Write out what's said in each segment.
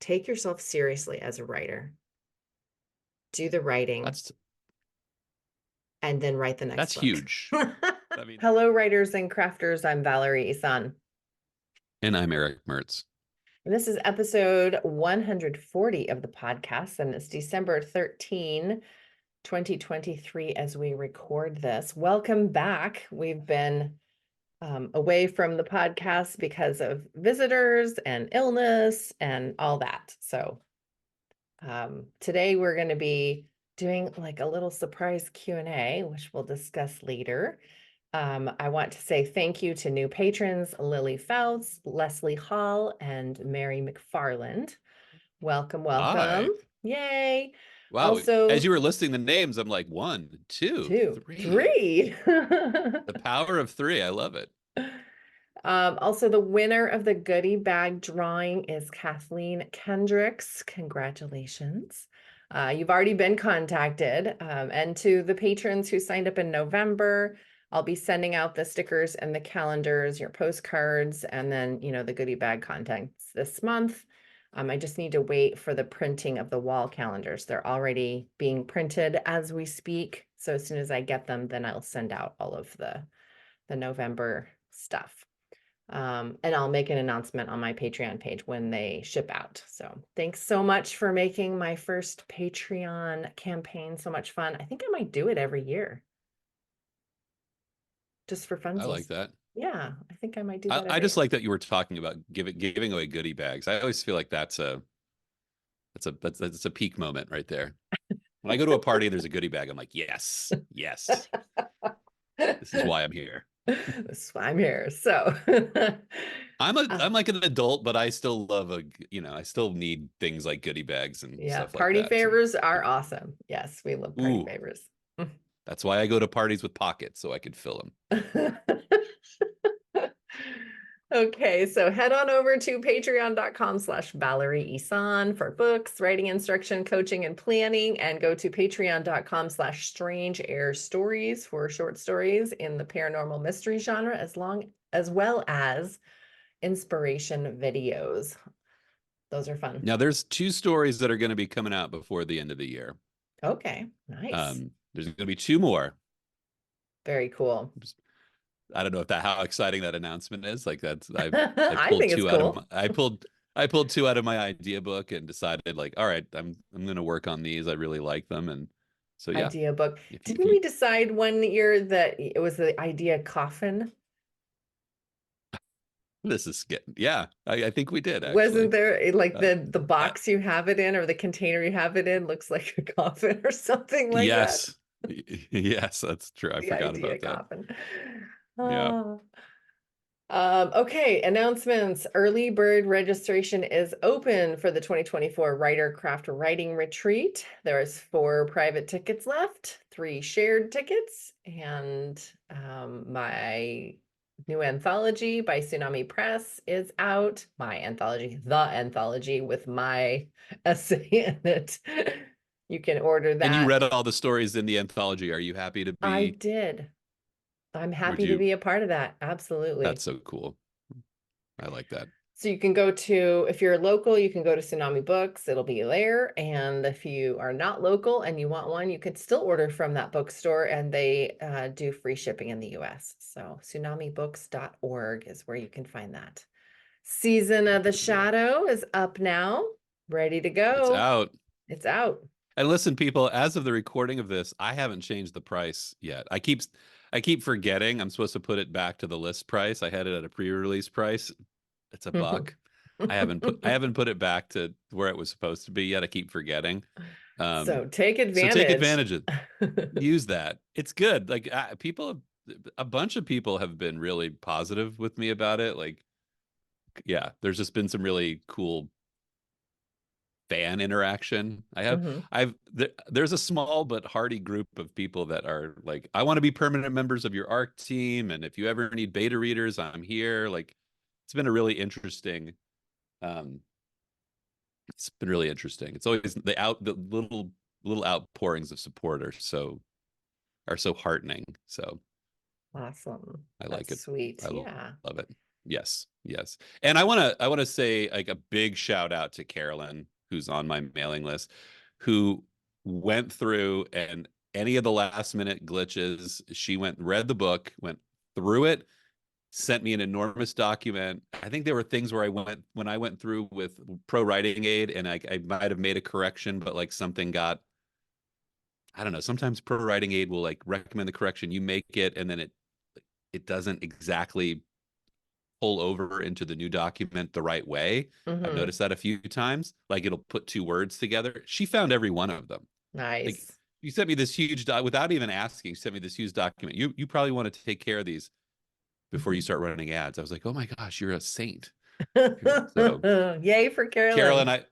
take yourself seriously as a writer. Do the writing That's and then write the next that's book. huge. I mean, Hello, writers and crafters. I'm Valerie Isan. and I'm Erick Mertz. And this is episode 140 of the podcast, and it's December 13, 2023 as we record this. Welcome back. We've been away from the podcast because of visitors and illness and all that. So today we're going to be doing like a little surprise Q&A, which we'll discuss later. I want to say thank you to new patrons, Lily Fouts, Leslie Hall, and Mary McFarland. Welcome, welcome. Hi. Yay. Wow. As Also, you were listing the names, I'm like, one, two, two, three. three. The power of three. I love it. Also, the winner of the goodie bag drawing is Kathleen Kendricks. Congratulations. You've already been contacted. And to the patrons who signed up in November, I'll be sending out the stickers and the calendars, your postcards, and then, the goodie bag contents this month. I just need to wait for the printing of the wall calendars. They're already being printed as we speak. So as soon as I get them, then I'll send out all of the November stuff. And I'll make an announcement on my Patreon page when they ship out. So thanks so much for making my first Patreon campaign so much fun. I think I might do it every year. Just for I like funsies. that. Yeah, I think I might do I, that I every just year. like that you were talking about giving away goodie bags. I always feel like that's a peak moment right there. When I go to a party, there's a goodie bag. I'm like, yes, yes, this is why I'm here. That's why I'm here. So I'm like an adult, but I still love I still need things like goodie bags and yeah, stuff like party that. To favors are keep, awesome. Yes, we love party ooh, favors. that's why I go to parties with pockets so I could fill them. Okay, so head on over to patreon.com/Valerie Isan for books, writing instruction, coaching, and planning, and go to patreon.com/Strange Air Stories for short stories in the paranormal mystery genre, as well as inspiration videos. Those are fun. Now, there's two stories that are going to be coming out before the end of the year. Okay, nice. There's going to be two more. Very cool. I don't know if how exciting that announcement is. Like I I pulled think it's two out of cool. I pulled two out of my idea book and decided like, all right, I'm going to work on these. I really like them, and so yeah. Idea book. If Didn't you we decide one year that it was the idea coffin? this is getting yeah, I think we did Wasn't actually. there like Uh, the I, box you have it in or the container you have it in looks like a coffin or something like that? yes, yes, that's true. I The forgot idea about that. coffin. Yeah. Oh. Okay, announcements. Early bird registration is open for the 2024 Writer Craft Writing Retreat. There is 4 private tickets left, 3 shared tickets, and my new anthology by Tsunami Press is out. My anthology, the anthology with my essay in it. You can order And you that. read all the stories in the anthology. Are you happy to I be? did. I'm Would happy to you? be a part of that. Absolutely. That's so cool. I like that. So you can go to, if you're local, you can go to Tsunami Books. It'll be there. And if you are not local and you want one, you could still order from that bookstore, and they do free shipping in the US. So tsunamibooks.org is where you can find that. Season of the Good deal. Shadow is up now, ready to It's go. out. It's out. And listen, people, as of the recording of this, I haven't changed the price yet. I keep forgetting I'm supposed to put it back to the list price. I had it at a pre-release price. It's $1. I haven't put it back to where it was supposed to be yet. I keep forgetting. Um, So take so take advantage. advantage of use that. It's good. Like a bunch of people have been really positive with me about it. Like, yeah, there's just been some really cool fan interaction. Mhm. There's a small but hearty group of people that are like, I want to be permanent members of your ARC team, and if you ever need beta readers, I'm here. Like, it's been a really interesting. Um, it's been really interesting. It's always the little outpourings of support are so heartening. So Awesome. I like That's it. sweet. I Yeah. love it. Yes, yes. And I want to say like a big shout out to Carolyn, who's on my mailing list, who went through and any of the last minute glitches, she went read the book, went through it, sent me an enormous document. I think there were things where I went through with Pro Writing Aid and I might have made a correction, but like something got, I don't know, sometimes Pro Writing Aid will like recommend the correction, you make it, and then it doesn't exactly pull over into the new document the right way. I've Mm-hmm. noticed that a few times. Like it'll put two words together. She found every one of them. Like Nice. you sent me this huge without even asking. You sent me this huge document. You probably want to take care of these before you start running ads. I was like, oh my gosh, you're a saint. So Yay for Carolyn, Carolyn.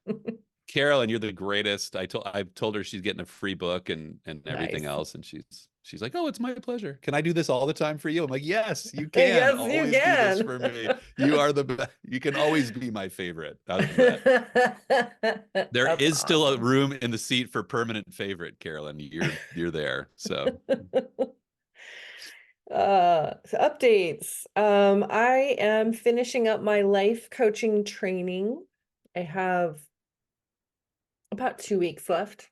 Carolyn, you're the greatest. I've told her she's getting a free book and everything Nice. else, and she's like, oh, it's my pleasure. Can I do this all the time for you? I'm like, yes, you can Yes, you always do this can. for me. You are the best. You can always be my favorite. How's that? There That's is still a awesome. room in the seat for permanent favorite, Carolyn. You're there. So So updates. I am finishing up my life coaching training. I have about 2 weeks left.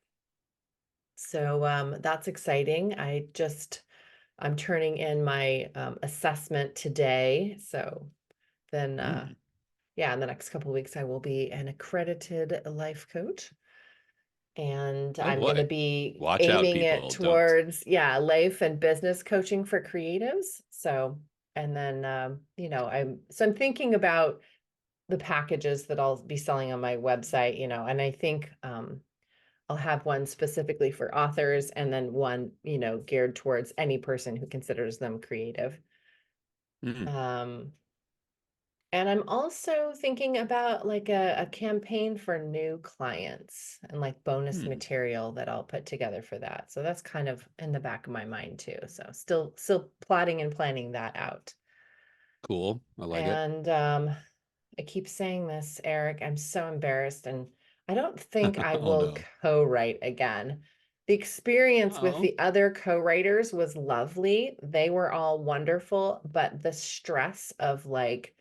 So that's exciting. I'm turning in my assessment today. So then mm. yeah, in the next couple of weeks I will be an accredited life coach. And Oh I'm going to boy. be Watch out, aiming it people. Don't. towards, yeah, life and business coaching for creatives. So, and then, I'm thinking about the packages that I'll be selling on my website, and I think, I'll have one specifically for authors and then one, geared towards any person who considers them creative. Mm, Um, And I'm also thinking about like a campaign for new clients and like bonus mm. material that I'll put together for that. So that's kind of in the back of my mind too. So still plotting and planning that out. Cool. I like it. And I keep saying this, Eric, I'm so embarrassed and I don't think I Oh will no. co-write again. The experience with Oh. the other co-writers was lovely. They were all wonderful, but the stress of like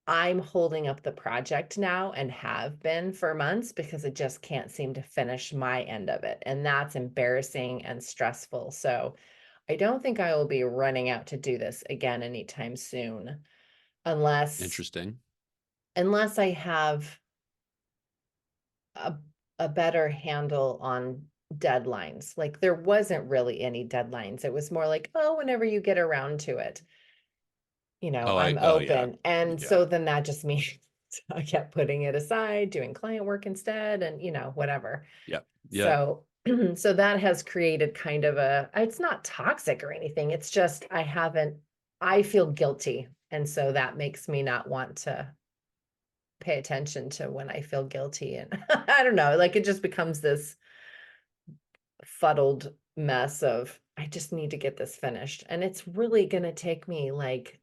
I'm holding up the project now and have been for months because I just can't seem to finish my end of it. And that's embarrassing and stressful. So I don't think I will be running out to do this again anytime soon unless Interesting. unless I have a, a better handle on deadlines. Like there wasn't really any deadlines. It was more like, oh, whenever you get around to it. I'm Oh yeah. open. And Yeah. so then that just means I kept putting it aside, doing client work instead, and whatever. Yep. Yep. So so that has created kind of it's not toxic or anything. It's just I feel guilty. And so that makes me not want to pay attention to when I feel guilty. And I don't know, like it just becomes this fuddled mess of I just need to get this finished. And it's really gonna take me like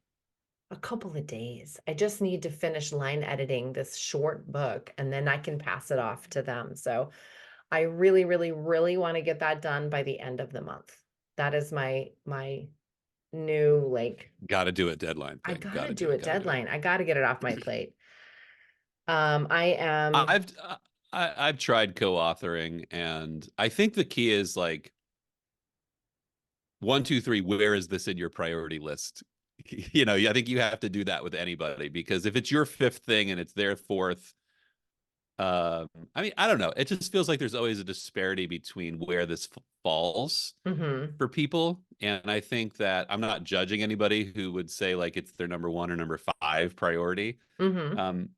a couple of days. I just need to finish line editing this short book and then I can pass it off to them. So I really, really, really want to get that done by the end of the month. That is my new like Got to do it deadline I thing. Got gotta to do do a it. Got to do it. deadline. I gotta get it off my plate. I am I've I've tried co-authoring, and I think the key is like one, two, three. Where is this in your priority list? I think you have to do that with anybody because if it's your fifth thing and it's their fourth, I mean, I don't know. It just feels like there's always a disparity between where this falls mm-hmm, for people, and I think that I'm not judging anybody who would say like it's their number one or number five priority. mm-hmm. Um,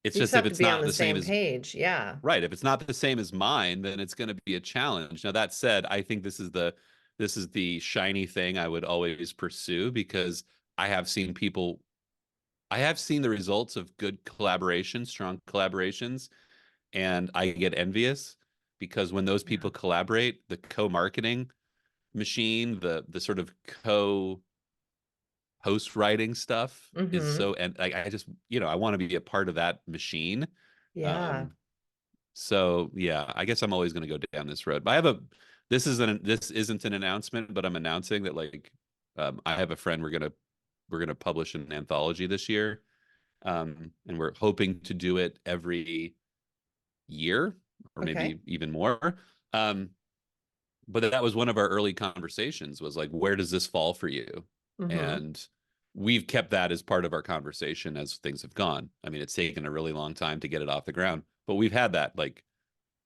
it's You just just if have to it's be on not the the same same as page. Yeah. right, if it's not the same as mine, then it's going to be a challenge. Now that said, I think this is the shiny thing I would always pursue because I have seen people I have seen the results of good collaborations, strong collaborations, and I get envious because when those Yeah. people collaborate, the co-marketing machine, the sort of co post writing stuff is Mm-hmm. so, and I just, I want to be a part of that machine. Yeah. Um, so yeah, I guess I'm always going to go down this road. But this isn't an announcement, but I'm announcing that like I have a friend we're we're going to publish an anthology this year. And we're hoping to do it every year or Okay. maybe even more. Um, but that was one of our early conversations was like, where does this fall for you? Mm-hmm. And we've kept that as part of our conversation as things have gone. I mean, it's taken a really long time to get it off the ground, but we've had that like,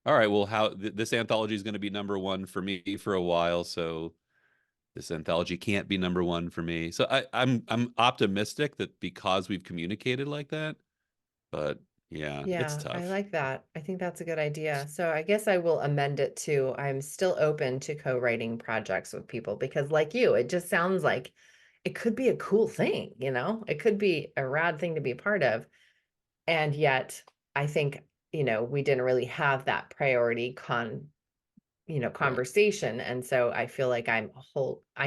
all right, well, this anthology is going to be number one for me for a while. So this anthology can't be number one for me. So I'm optimistic that because we've communicated like that, but yeah, it's Yeah, I tough. like that. I think that's a good idea. So I guess I will amend it to I'm still open to co-writing projects with people because like you, it just sounds like it could be a cool thing, you know? It could be a rad thing to be a part of. And yet I think, we didn't really have that priority Right. conversation. And so I feel like I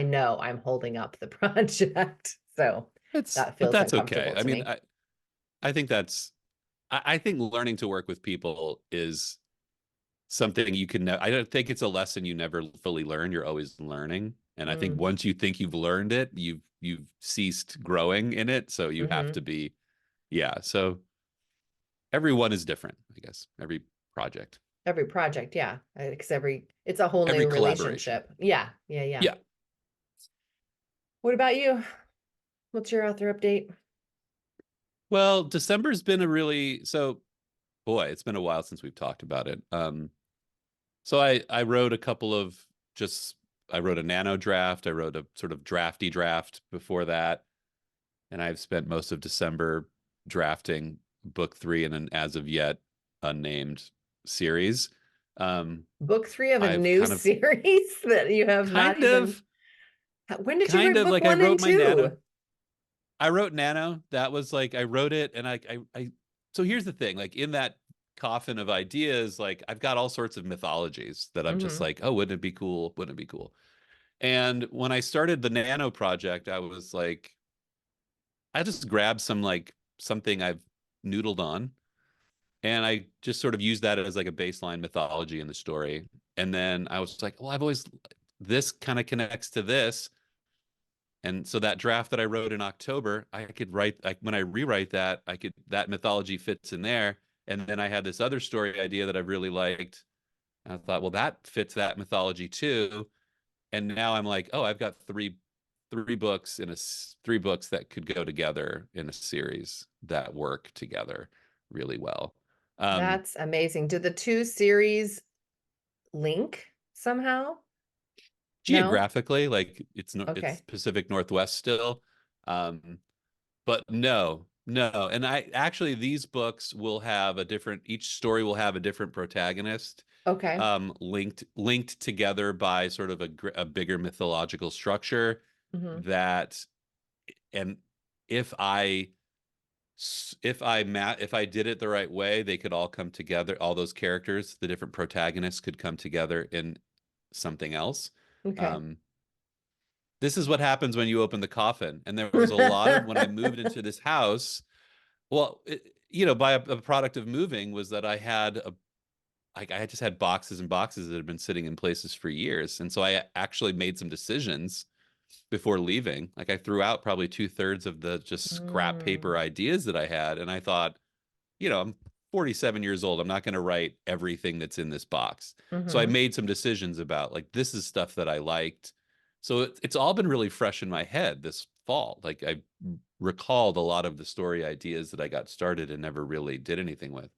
know I'm holding up the project. So that But feels that's okay. uncomfortable I to mean, me. I think I think learning to work with people is something you can, I don't think it's a lesson you never fully learn. You're always learning. And I think Mm, once you think you've learned it, you've ceased growing in it. So you have hmm. to be, yeah. So everyone is different, I guess. Every project, Every project, yeah. Because it's a whole every new collaboration. relationship. Yeah, yeah, yeah. Yeah. What about you? What's your author update? Well, December's been a really, so boy, it's been a while since we've talked about it. So I wrote a couple of just I wrote a nano draft. I wrote a sort of drafty draft before that, and I've spent most of December drafting book three in an as of yet unnamed series. Um, Book three of a I've new kind of series that you have not kind even. of When did you kind write of book like I one and wrote my nano. two? I wrote nano. That was like I wrote it and I so here's the thing, like in that coffin of ideas, like I've got all sorts of mythologies that I'm just Mm-hmm. like, oh, wouldn't it be cool? Wouldn't it be cool? And when I started the Nano project, I was like, I just grabbed some like something I've noodled on, and I just sort of used that as like a baseline mythology in the story. And then I was like, well, I've always this kind of connects to this. And so that draft that I wrote in October, I could write like when I rewrite that, I could that mythology fits in there. And then I had this other story idea that I really liked. And I thought, well, that fits that mythology too. And now I'm like, oh, I've got three books in a 3 books that could go together in a series that work together really well. Um, That's amazing. Do the two series link somehow? No? Geographically, like it's Okay. Pacific Northwest still, um, but no. And I actually these books will have a different. Each story will have a different protagonist, Okay. linked together by sort of a bigger mythological structure Mm-hmm. that and if I if I did it the right way, they could all come together. All those characters, the different protagonists, could come together in something else. Okay. Um, this is what happens when you open the coffin. And there was a lot of when I moved into this house. Well, by a product of moving was that I just had boxes and boxes that had been sitting in places for years, and so I actually made some decisions before leaving. Like I threw out probably 2/3 of the just scrap Mm, paper ideas that I had. And I thought, I'm 47 years old. I'm not going to write everything that's in this box. So I mm-hmm. made some decisions about like, this is stuff that I liked. So it's all been really fresh in my head this fall. Like I recalled a lot of the story ideas that I got started and never really did anything with.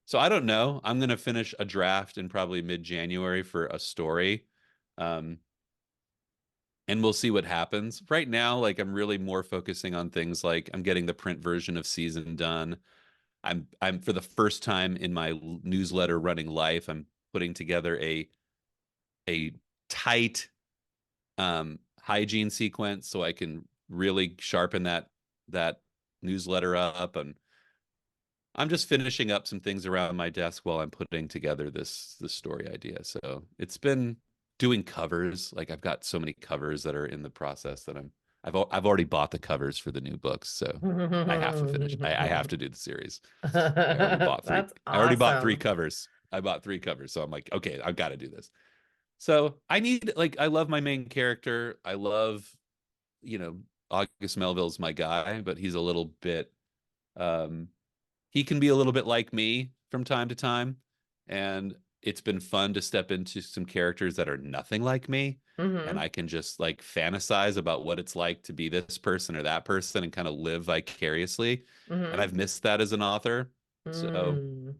So I don't know. I'm going to finish a draft in probably mid-January for a story. Um, and we'll see what happens. Right now, like I'm really more focusing on things like I'm getting the print version of season done. I'm for the first time in my newsletter running life, I'm putting together a tight hygiene sequence so I can really sharpen that newsletter up. And I'm just finishing up some things around my desk while I'm putting together this story idea. So it's been doing covers. Like I've got so many covers that are in the process that I've already bought the covers for the new books. So I have to finish. I have to do the series. I already bought three. That's I already bought three awesome. covers. I bought 3 covers. So I'm like, okay, I've got to do this. So I love my main character. I love, you know, August Melville's my guy, but he's a little bit um he can be a little bit like me from time to time. And it's been fun to step into some characters that are nothing like me. And Mm-hmm. I can just like fantasize about what it's like to be this person or that person and kind of live vicariously. And Mm-hmm. I've missed that as an author. So Mm.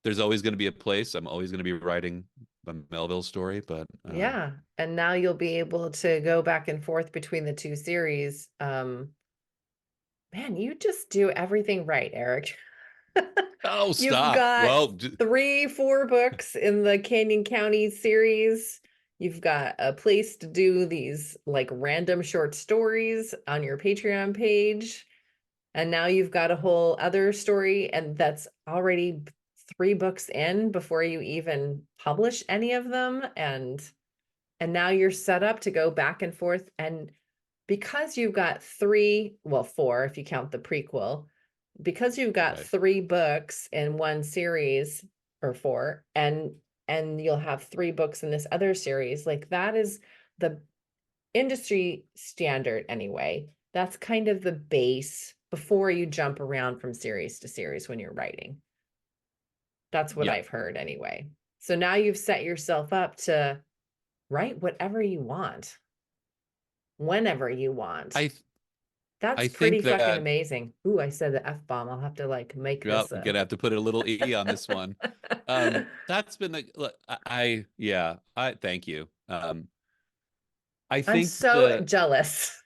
there's always going to be a place. I'm always going to be writing a Melville story, but Yeah. And now you'll be able to go back and forth between the two series. Man, you just do everything right, Eric. oh, You've stop. got Well, 4 books in the Canyon County series. You've got a place to do these like random short stories on your Patreon page. And now you've got a whole other story, and that's already 3 books in before you even publish any of them. And now you're set up to go back and forth. And because you've got 3, well, 4 if you count the prequel, because you've got right. 3 books in one series, or 4, and you'll have 3 books in this other series, like that is the industry standard anyway. That's kind of the base before you jump around from series to series when you're writing. That's what Yeah. I've heard anyway. So now you've set yourself up to write whatever you want, whenever you want. I That's I pretty think fucking that amazing. Ooh, I said the F-bomb. I'll have to like make well, this I'm a gonna have to put a little E on this one. That's been the look, yeah, I thank you. I I'm think so jealous.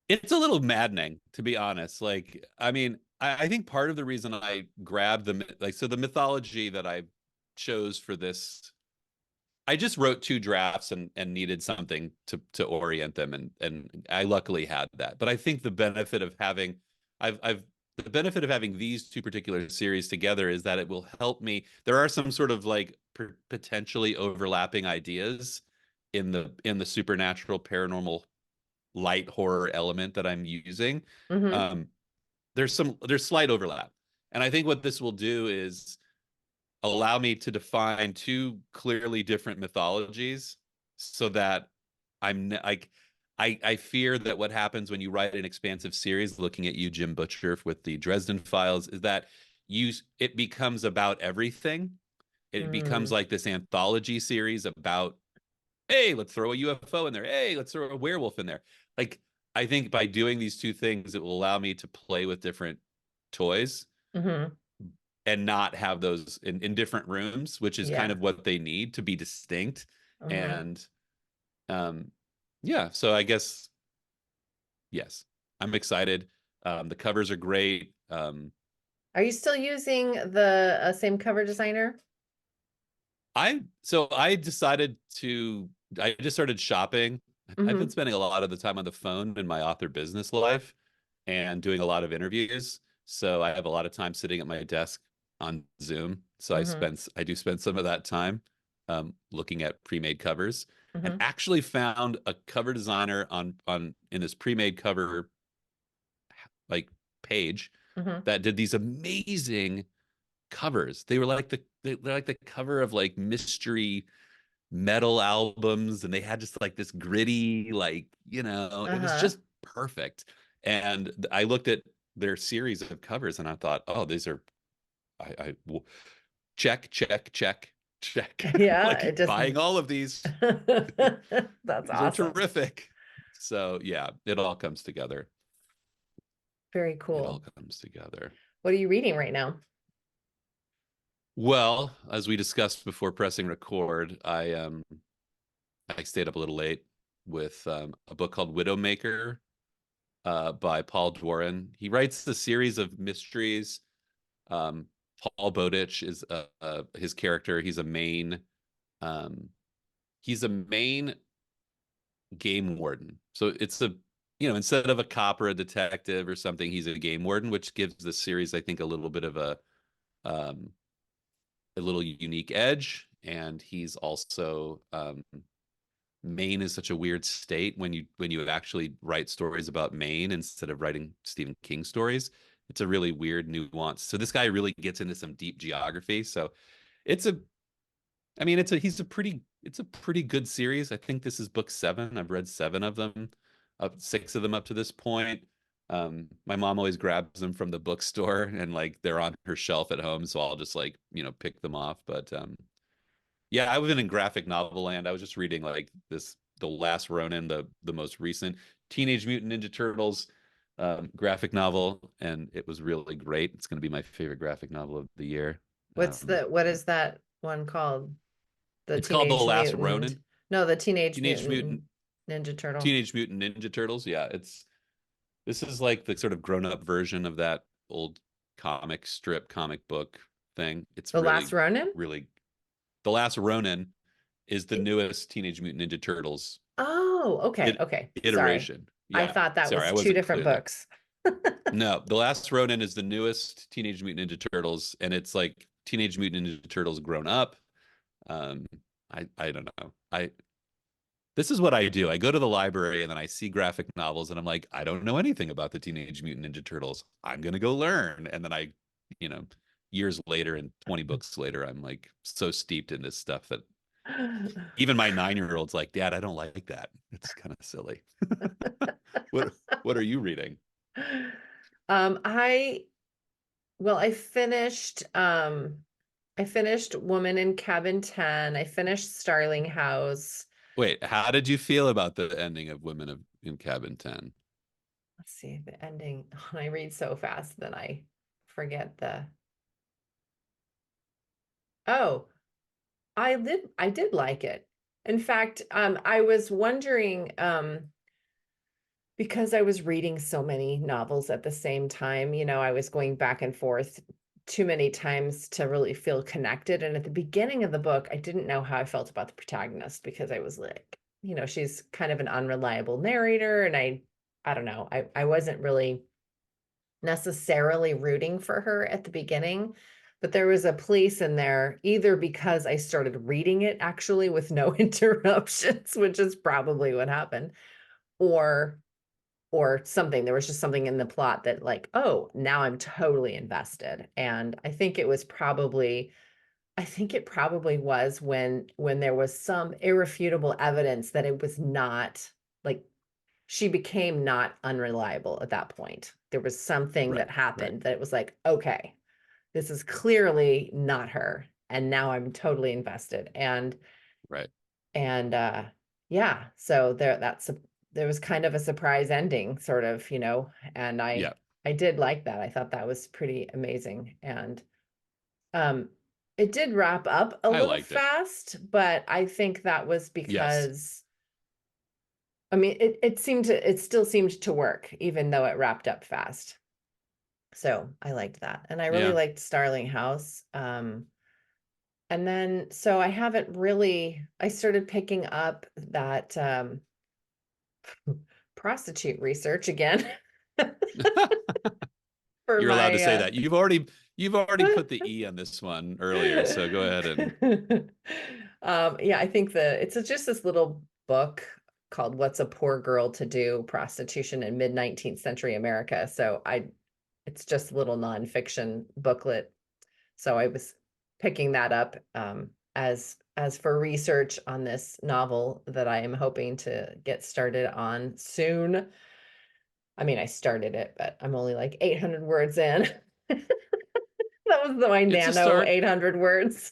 it's a little maddening, to be honest. Like, I mean, I think part of the reason I grabbed like, so the mythology that I chose for this, I just wrote 2 drafts and needed something to orient them, and I luckily had that. But I think the benefit of having, I've the benefit of having these 2 particular series together is that it will help me. There are some sort of like potentially overlapping ideas in the supernatural, paranormal, light horror element that I'm using. Hmm. Um, there's slight overlap, and I think what this will do is allow me to define 2 clearly different mythologies, so that like I fear that what happens when you write an expansive series, looking at you, Jim Butcher, with the Dresden Files, is that it becomes about everything. It becomes Mm. like this anthology series about, hey, let's throw a UFO in there. Hey, let's throw a werewolf in there. Like, I think by doing these 2 things, it will allow me to play with different toys Hmm. and not have those in different rooms, which is kind Yeah. of what they need to be distinct. Hmm. And um, yeah, so I guess, yes, I'm excited. The covers are great. Are you still using the same cover designer? I decided to, I just started shopping. I've been Hmm. spending a lot of the time on the phone in my author business life and doing a lot of interviews. So I have a lot of time sitting at my desk on Zoom. So Hmm. I do spend some of that time looking at pre-made covers, and Hmm. actually found a cover designer on in this pre-made cover like page Hmm. that did these amazing covers. They were like they're like the cover of like mystery metal albums, and they had just like this gritty, like, it was Uh-huh. just perfect. And I looked at their series of covers and I thought, oh, these are, check, check, check, check. Yeah, it Like, just buying all of these. that's These are awesome. terrific. So yeah, it all comes together. Very It all cool. comes together. What are you reading right now? Well, as we discussed before pressing record, I stayed up a little late with a book called Widowmaker, by Paul Dworin. He writes a series of mysteries. Um, Paul Bowditch is his character. Um, he's a main game warden. So it's instead of a cop or a detective or something, he's a game warden, which gives the series, I think, a little bit of um, a little unique edge. And he's also, Maine is such a weird state when you actually write stories about Maine instead of writing Stephen King stories. It's a really weird nuance. So this guy really gets into some deep geography. So it's a I mean, it's a pretty good series. I think this is book 7. I've read 7 of them, up 6 of them up to this point. My mom always grabs them from the bookstore and like they're on her shelf at home, so I'll just like, pick them off. But yeah, I've been in graphic novel land. I was just reading like The Last Ronin, the most recent Teenage Mutant Ninja Turtles graphic novel, and it was really great. It's going to be my favorite graphic novel of the year. What is that one called? The It's called The Teenage Last Mutant. Ronin. No, the Teenage Teenage Mutant Mutant Ninja Turtle. Teenage Mutant Ninja Turtles. Yeah, this is like the sort of grown-up version of that old comic book thing. It's The Last really, Ronin? really The Last Ronin is the newest Teenage Mutant Ninja Turtles Oh, okay, it, okay. Sorry. iteration. I Yeah, thought that sorry, I was two wasn't different clear there. books. No, The Last Ronin is the newest Teenage Mutant Ninja Turtles, and it's like Teenage Mutant Ninja Turtles grown up. Um, I don't know. This is what I do. I go to the library and then I see graphic novels and I'm like, I don't know anything about the Teenage Mutant Ninja Turtles. I'm gonna go learn. And then you know, years later and 20 books later, I'm like so steeped in this stuff that even my 9-year-old's like, Dad, I don't like that. It's kind of silly. What what are you reading? I well, I finished Woman in Cabin 10. I finished Starling House. Wait, how did you feel about the ending of in Cabin 10? Let's see the ending. I read so fast that I forget the. Oh, I did like it. In fact, I was wondering, because I was reading so many novels at the same time, I was going back and forth too many times to really feel connected. And at the beginning of the book, I didn't know how I felt about the protagonist because I was like, she's kind of an unreliable narrator, and I don't know, I wasn't really necessarily rooting for her at the beginning, but there was a place in there, either because I started reading it actually with no interruptions, which is probably what happened, or something. There was just something in the plot that like, oh, now I'm totally invested. And I think it probably was when there was some irrefutable evidence that it was not like she became not unreliable at that point. There was something Right, that right, happened that it was like, okay, this is clearly not her. And now I'm totally invested. right. And yeah, so there was kind of a surprise ending, sort of, and Yeah, I did like that. I thought that was pretty amazing. And um it did wrap up a I little liked it. fast, but I think that was Yes. because I mean, it still seemed to work, even though it wrapped up fast. So I liked that. And I really Yeah. liked Starling House. And then, so I started picking up that prostitute research again for You're allowed to my say that. You've already put the E on this one earlier, so go ahead and yeah, I think just this little book called What's a Poor Girl to Do? Prostitution in Mid-19th Century America. It's just a little nonfiction booklet. So I was picking that up as for research on this novel that I am hoping to get started on soon. I mean, I started it, but I'm only like 800 words in. That was my it's a Nano start. 800 words.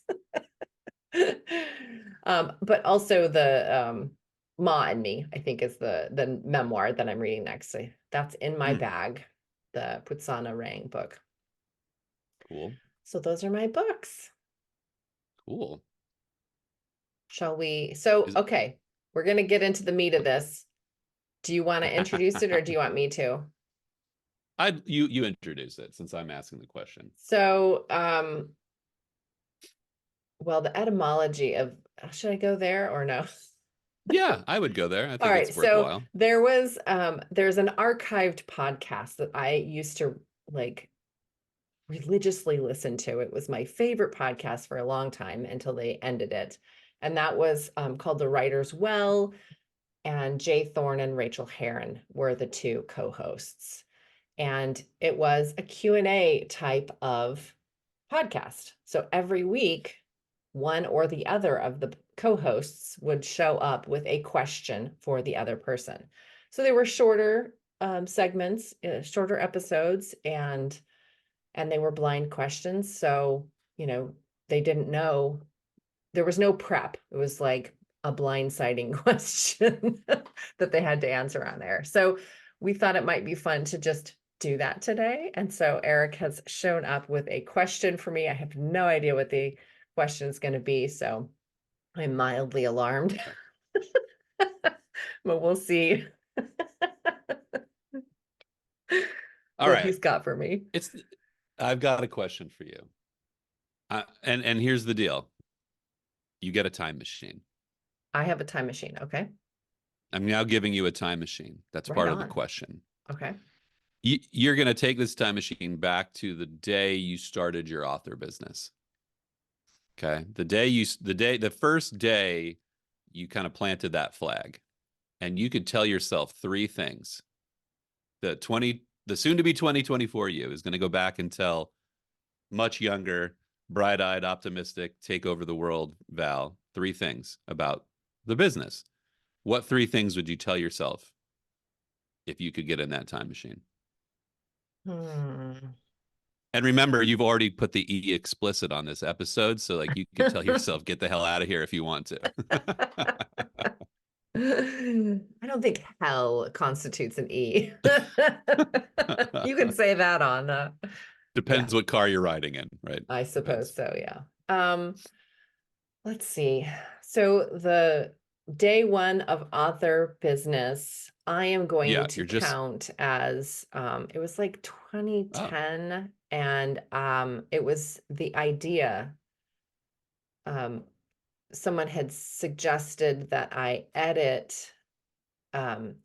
But also the Ma and Me, I think, is the memoir that I'm reading next. So that's in my Hmm, bag, the Putsana Rang book. cool, So those are my books. cool. Shall we? So, Is okay, we're gonna get into the meat of this. Do you want to introduce it or do you want me to? you introduce it since I'm asking the question. So, well, the etymology of, should I go there or no? Yeah, I would go there. I All think right, it's so worthwhile. there's an archived podcast that I used to like religiously listen to. It was my favorite podcast for a long time until they ended it. And that was called The Writer's Well, and Jay Thorne and Rachel Herron were the two co-hosts. And it was a Q&A type of podcast. So every week one or the other of the co-hosts would show up with a question for the other person. So they were shorter segments, shorter episodes, and they were blind questions. So, they didn't know, there was no prep. It was like a blindsiding question that they had to answer on there. So we thought it might be fun to just do that today. And so Erick has shown up with a question for me. I have no idea what the question is going to be, so I'm mildly alarmed, but we'll see All what right. he's got for me. I've got a question for you. And here's the deal. You get a time machine. I have a time machine. Okay. I'm now giving you a time machine. That's Right part of the on. question. Okay. You're going to take this time machine back to the day you started your author business. Okay. The first day you kind of planted that flag, and you could tell yourself three things. The soon to be 2024 you is going to go back and tell much younger, bright-eyed, optimistic, take over the world Val three things about the business. What three things would you tell yourself if you could get in that time machine? And remember, you've already put the E explicit on this episode, so like you can tell yourself, get the hell out of here if you want to. I don't think hell constitutes an E. You can say that on yeah, Depends what car you're riding in, right? I suppose Depends. so, yeah. Let's see. So the day one of author business, I am going Yeah, to you're just count as it was like oh, 2010, and it was the idea. Someone had suggested that I edit. It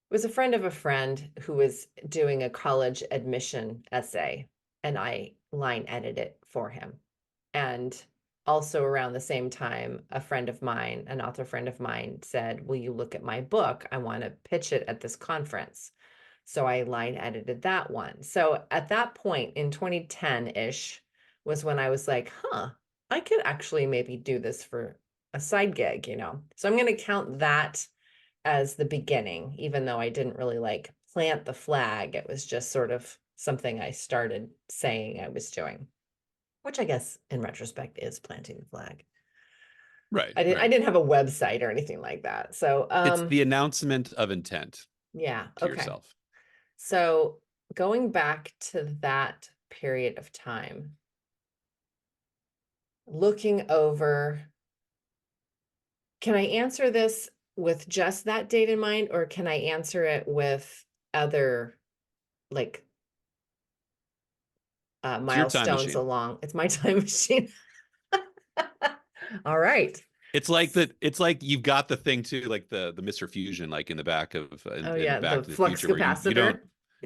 was a friend of a friend who was doing a college admission essay, and I line edited it for him. And also around the same time, a friend of mine, an author friend of mine, said, "Will you look at my book? I want to pitch it at this conference." So I line edited that one. So at that point in 2010-ish was when I was like, I could actually maybe do this for a side gig. So I'm going to count that as the beginning, even though I didn't really like plant the flag. It was just sort of something I started saying I was doing, which I guess in retrospect is planting the flag. right, I right. didn't have a website or anything like that. So It's the announcement of intent yeah, to okay. yourself. So going back to that period of time, looking over, can I answer this with just that date in mind, or can I answer it with other like It's your time milestones machine. along? It's my time machine. All right. It's like that. It's like you've got the thing too, like the Mr. Fusion, like in the back of Oh in yeah, the Back to the flux Future, where you don't capacitor.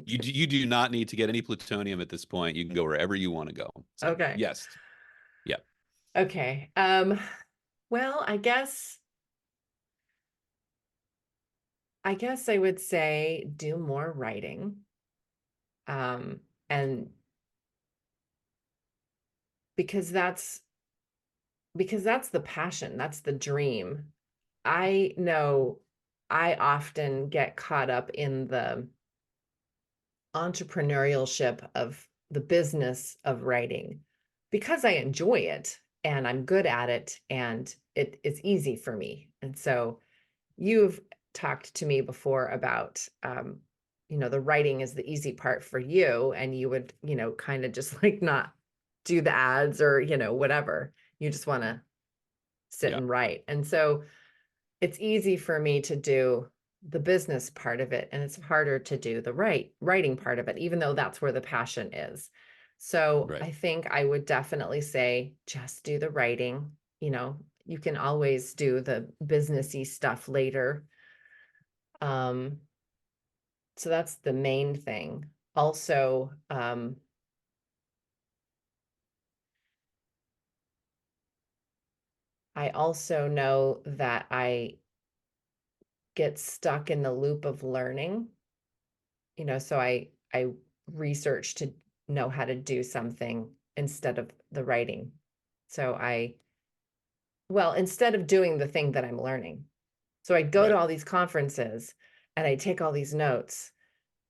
you do not need to get any plutonium at this point. You can go wherever you want to go. So Okay. yes, yeah. Okay. Well, I guess I would say do more writing. And because that's the passion, that's the dream. I know I often get caught up in the entrepreneurship of the business of writing because I enjoy it and I'm good at it and it is easy for me. And so you've talked to me before about the writing is the easy part for you, and you would, kind of just like not do the ads or, whatever. You just want to sit Yeah. and write. And so it's easy for me to do the business part of it, and it's harder to do the writing part of it, even though that's where the passion is. So Right. I think I would definitely say just do the writing. You can always do the businessy stuff later. So that's the main thing. Also, I also know that I get stuck in the loop of learning, so I research to know how to do something instead of the writing. So I well, instead of doing the thing that I'm learning. So I'd go Right. to all these conferences and I'd take all these notes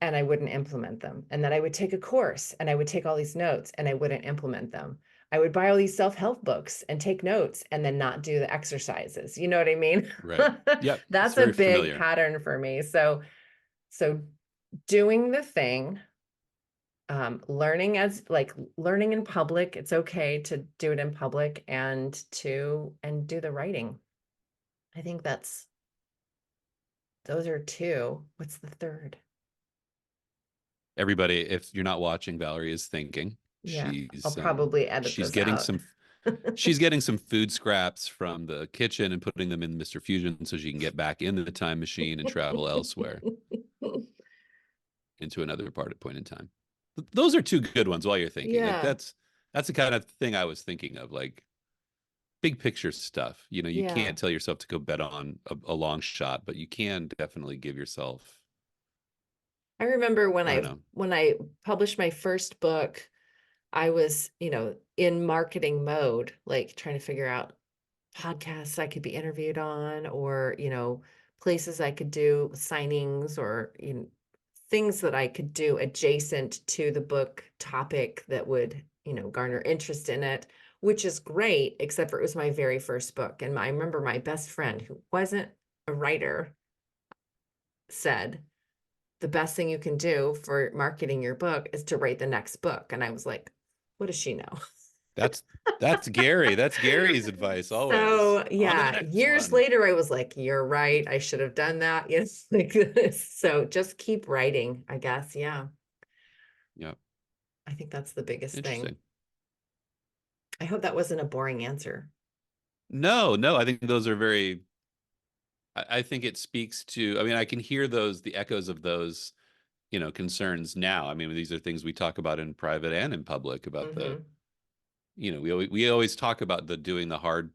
and I wouldn't implement them. And then I would take a course and I would take all these notes and I wouldn't implement them. I would buy all these self-help books and take notes and then not do the exercises. You know what I mean? Right. Yep. It's That's a very big familiar. pattern for me. So doing the thing, learning learning in public, it's okay to do it in public and do the writing. I think those are two. What's the third? Everybody, if you're not watching, Valerie is thinking. Yeah, I'll She's probably edit she's this getting out. some she's getting some food scraps from the kitchen and putting them in Mr. Fusion so she can get back into the time machine and travel elsewhere into another point in time. Those are two good ones while you're thinking. Like Yeah, that's the kind of thing I was thinking of, like big picture stuff. You know, you yeah. can't tell yourself to go bet on a long shot, but you can definitely give yourself, I remember I don't know. when I published my first book, I was, in marketing mode, like trying to figure out podcasts I could be interviewed on, or, places I could do signings, or, things that I could do adjacent to the book topic that would, garner interest in it, which is great, except for it was my very first book. And I remember my best friend, who wasn't a writer, said, the best thing you can do for marketing your book is to write the next book. And I was like, what does she know? That's that's Gary. That's Gary's advice always. So On to the yeah, next years one. later, I was like, you're right. I should have done that. Yes, like this. So just keep writing, I guess. Yeah, Yeah, I think that's the biggest thing. interesting. I hope that wasn't a boring answer. No, no, I think those are very I think it speaks to, I mean, I can hear the echoes of those, concerns now. I mean, these are things we talk about in private and in public about Hmm. we always talk about the doing the hard,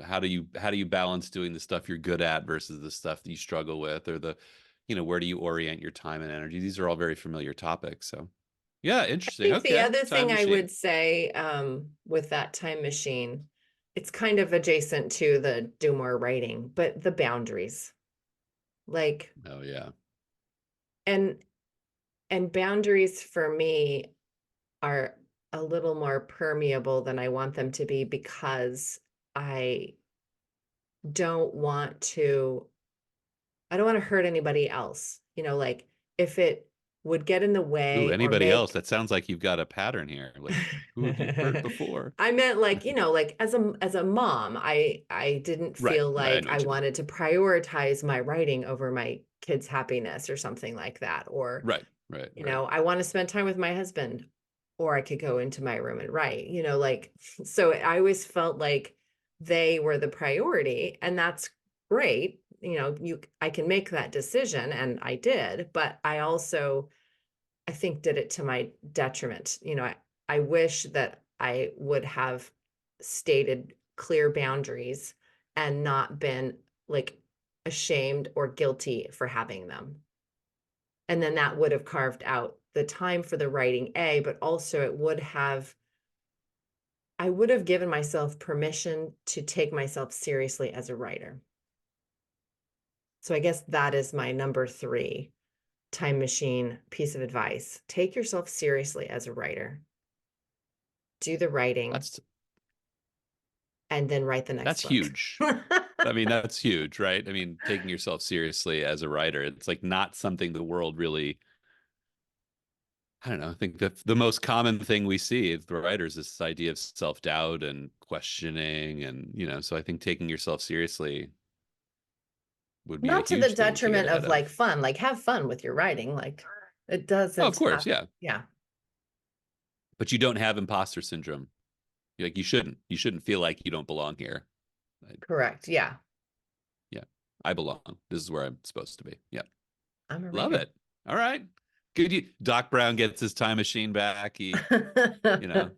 how do you balance doing the stuff you're good at versus the stuff that you struggle with, or where do you orient your time and energy? These are all very familiar topics. So yeah, I interesting. think the Okay. other Time thing I would machine. say, with that time machine, it's kind of adjacent to the do more writing, but the boundaries, like, Oh yeah. and boundaries for me are a little more permeable than I want them to be, because I don't want to I don't want to hurt anybody else. Like, if it would get in the Ooh, way or anybody else? make That sounds like you've got a pattern here. Like, who have you hurt before? I meant, like, like as a mom, I didn't Right. feel Right. I like know I what you mean. wanted to prioritize my writing over my kids' happiness or something like that. Or, Right. Right. Right. I want to spend time with my husband, or I could go into my room and write, like, so I always felt like they were the priority, and that's great. I can make that decision, and I did, but I also, I think, did it to my detriment. I wish that I would have stated clear boundaries and not been, like, ashamed or guilty for having them. And then that would have carved out the time for the writing, but also I would have given myself permission to take myself seriously as a writer. So I guess that is my number 3 time machine piece of advice. Take yourself seriously as a writer, do the writing, That's and then write the that's next book. huge. I mean, that's huge, right? I mean, taking yourself seriously as a writer, it's like not something the world really, I don't know. I think the most common thing we see of the writers is this idea of self-doubt and questioning. And, so I think taking yourself seriously would be a Not to the huge thing to get detriment ahead of, like, of. fun, like, have fun with your writing. Like, it Oh, of doesn't course. have, Yeah. yeah, But you don't have imposter syndrome. Like you shouldn't feel like you don't belong here. I, correct. Yeah, yeah. I belong. This is where I'm supposed to be. Yeah. I'm a Love writer. it. All right. Good. Doc Brown gets his time machine back.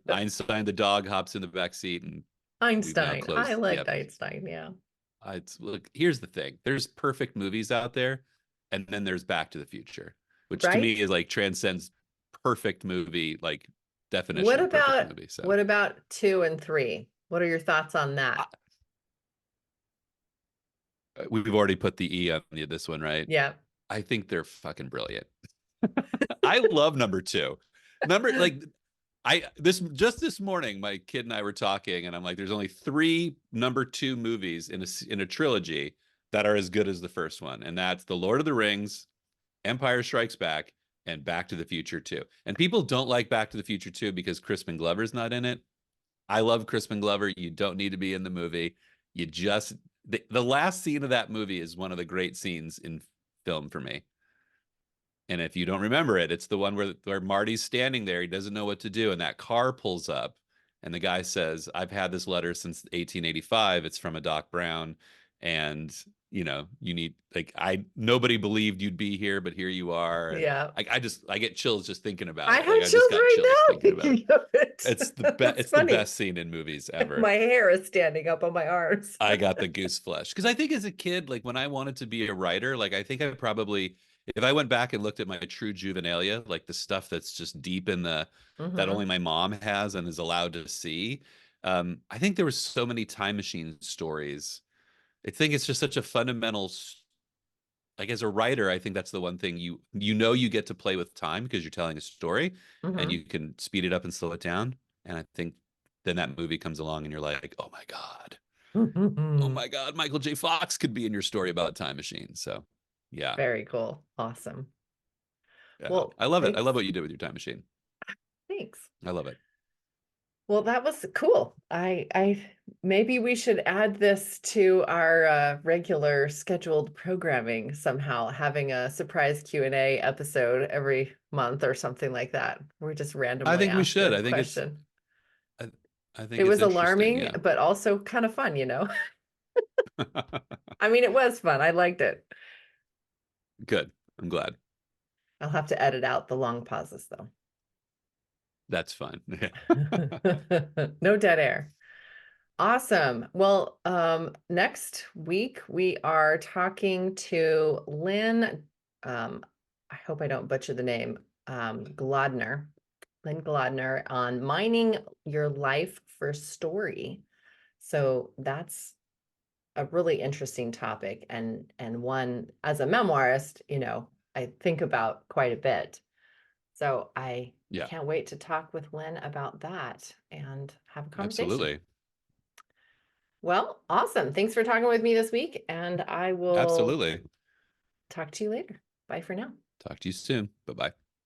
Einstein the dog hops in the back seat, and we've now Einstein. I closed the liked episode. Einstein. Yeah. Look, here's the thing. There's perfect movies out there, and then there's Back to the Future, which to me Right? is like transcends perfect movie, like What definition of perfect about movie. So what about 2 and 3? What are your thoughts on I, that? we've already put the E on this one, right? Yeah. I think they're fucking brilliant. I love number two. Number like I this just this morning, my kid and I were talking, and I'm like, there's only three number two movies in a trilogy that are as good as the first one, and that's The Lord of the Rings, Empire Strikes Back, and Back to the Future 2. And people don't like Back to the Future 2 because Crispin Glover's not in it. I love Crispin Glover. You don't need to be in the movie. You just the last scene of that movie is one of the great scenes in film for me. And if you don't remember it, it's the one where Marty's standing there. He doesn't know what to do. And that car pulls up. And the guy says, I've had this letter since 1885. It's from a Doc Brown. And, you need, like, nobody believed you'd be here, but here you are. And Yeah. I get chills just thinking about I it. Like, have I just chills got right chills now thinking about it. thinking of it. It's That's it's the funny. best scene in movies ever. My hair is standing up on my arms. I got the goose flesh because I think as a kid, like when I wanted to be a writer, like I think I probably, if I went back and looked at my true juvenilia, like the stuff that's just deep in that Hmm. only my mom has and is allowed to see, I think there was so many time machine stories. I think it's just such a fundamental, like as a writer, I think that's the one thing you get to play with time because you're telling a story and Hmm. you can speed it up and slow it down. And I think then that movie comes along and you're like, oh my God, Michael J. Fox could be in your story about time machine. So yeah, Very cool. Awesome. yeah. Well, I love it. I thanks. love what you did with your time machine. Thanks. I love it. Well, that was cool. I maybe we should add this to our regular scheduled programming somehow, having a surprise Q&A episode every month or something like that. We just I randomly think we ask should. a I think it's question. I, I It think it's was interesting. alarming, Yeah. but also kind of fun, I mean, it was fun. I liked it. Good. I'm glad. I'll have to edit out the long pauses though. That's fine. Yeah. No dead air. Awesome. Well, next week we are talking to Lynn. I hope I don't butcher the name. Glodner, Lynn Glodner on mining your life for story. So that's a really interesting topic and one as a memoirist, I think about quite a bit. So I Yeah. can't wait to talk with Lynn about that and have a conversation. Absolutely. Well, awesome. Thanks for talking with me this week, and I will Absolutely. talk to you later. Bye for now. Talk to you soon. Bye bye.